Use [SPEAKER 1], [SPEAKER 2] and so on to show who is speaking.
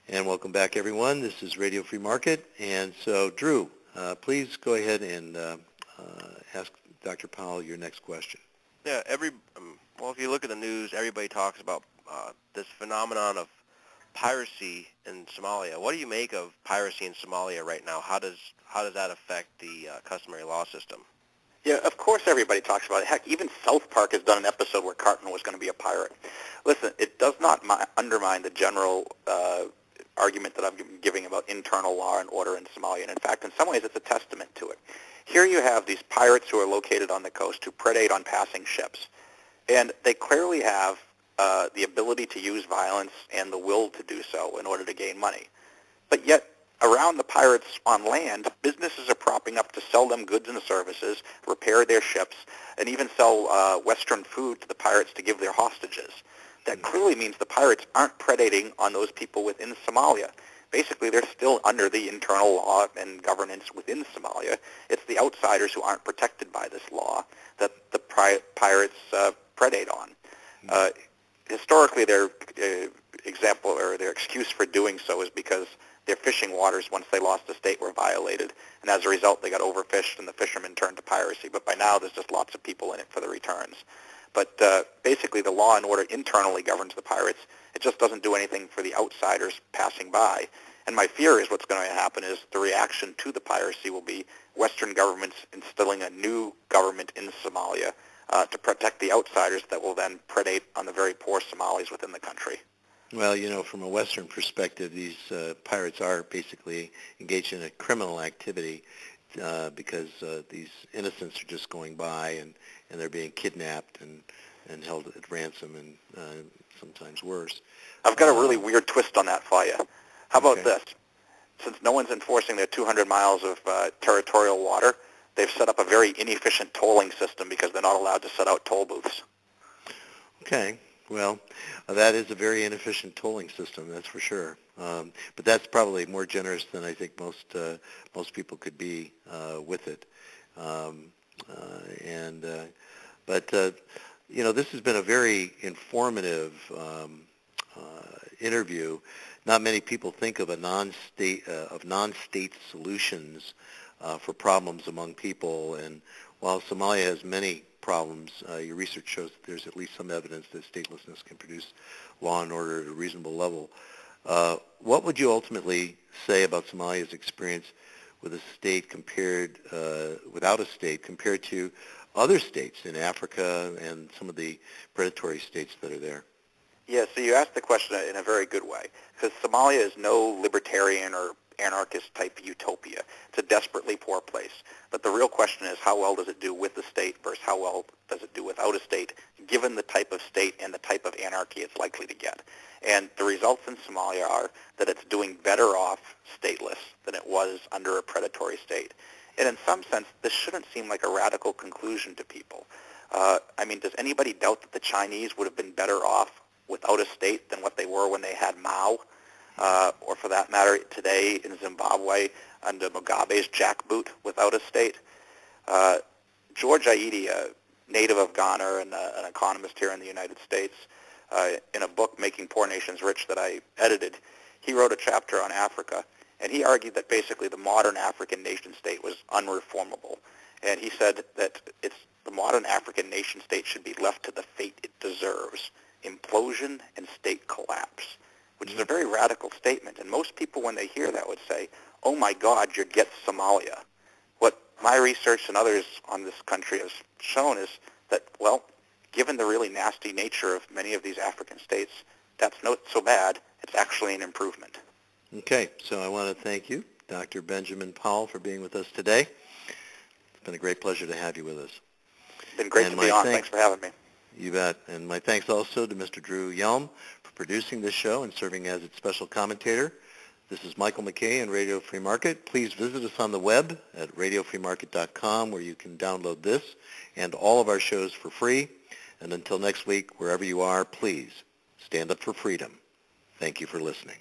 [SPEAKER 1] And welcome back, everyone. This is Radio Free Market. And so, Drew, please go ahead and ask Dr. Powell your next question.
[SPEAKER 2] Yeah, well, if you look at the news, everybody talks about this phenomenon of piracy in Somalia. What do you make of piracy in Somalia right now? How does that affect the customary law system?
[SPEAKER 3] Yeah, of course everybody talks about it. Heck, even South Park has done an episode where Cartman was going to be a pirate. Listen, it does not undermine the general argument that I'm giving about internal law and order in Somalia. And in fact, in some ways, it's a testament to it. Here you have these pirates who are located on the coast who predate on passing ships. And they clearly have the ability to use violence and the will to do so in order to gain money. But yet, around the pirates on land, businesses are propping up to sell them goods and services, repair their ships, and even sell Western food to the pirates to give their hostages. That clearly means the pirates aren't predating on those people within Somalia. Basically, they're still under the internal law and governance within Somalia. It's the outsiders who aren't protected by this law that the pirates predate on. Historically, their example or their excuse for doing so is because their fishing waters, once they lost the state, were violated, and as a result, they got overfished, and the fishermen turned to piracy. But by now, there's just lots of people in it for the returns. But basically, the law and order internally governs the pirates. It just doesn't do anything for the outsiders passing by. And my fear is what's going to happen is the reaction to the piracy will be Western governments instilling a new government in Somalia to protect the outsiders that will then predate on the very poor Somalis within the country.
[SPEAKER 1] Well, you know, from a Western perspective, these pirates are basically engaged in a criminal activity because these innocents are just going by and they're being kidnapped and held at ransom and sometimes worse.
[SPEAKER 3] I've got a really weird twist on that for you. How about this? Since no one's enforcing their 200 miles of territorial water, they've set up a very inefficient tolling system because they're not allowed to set out toll booths.
[SPEAKER 1] Okay. Well, that is a very inefficient tolling system, that's for sure. But that's probably more generous than I think most people could be with it. But you know, this has been a very informative interview. Not many people think of non-state solutions for problems among people. And while Somalia has many problems, your research shows that there's at least some evidence that statelessness can produce law and order at a reasonable level. What would you ultimately say about Somalia's experience with a state without a state compared to other states in Africa and some of the predatory states that are there?
[SPEAKER 3] Yeah, so you asked the question in a very good way, because Somalia is no libertarian or anarchist type utopia. It's a desperately poor place. But the real question is, how well does it do with the state versus how well does it do without a state, given the type of state and the type of anarchy it's likely to get? And the results in Somalia are that it's doing better off stateless than it was under a predatory state. And in some sense, this shouldn't seem like a radical conclusion to people. I mean, does anybody doubt that the Chinese would have been better off without a state than what they were when they had Mao? Or for that matter, today in Zimbabwe under Mugabe's jackboot without a state. George Aidi, a native of Ghana and an economist here in the United States, in a book, Making Poor Nations Rich, that I edited, he wrote a chapter on Africa, and he argued that basically the modern African nation-state was unreformable. And he said that the modern African nation-state should be left to the fate it deserves, implosion and state collapse, which is a very radical statement. And most people, when they hear that, would say, oh my God, you get Somalia. What my research and others on this country has shown is that, well, given the really nasty nature of many of these African states, that's not so bad. It's actually an improvement.
[SPEAKER 1] Okay, so I want to thank you, Dr. Benjamin Powell, for being with us today. It's been a great pleasure to have you with us.
[SPEAKER 3] It's been great to be on. Thanks for having me.
[SPEAKER 1] You bet. And my thanks also to Mr. Drew Yelm for producing this show and serving as its special commentator. This is Michael McKay in Radio Free Market. Please visit us on the web at radiofreemarket.com, where you can download this and all of our shows for free. And until next week, wherever you are, please stand up for freedom. Thank you for listening.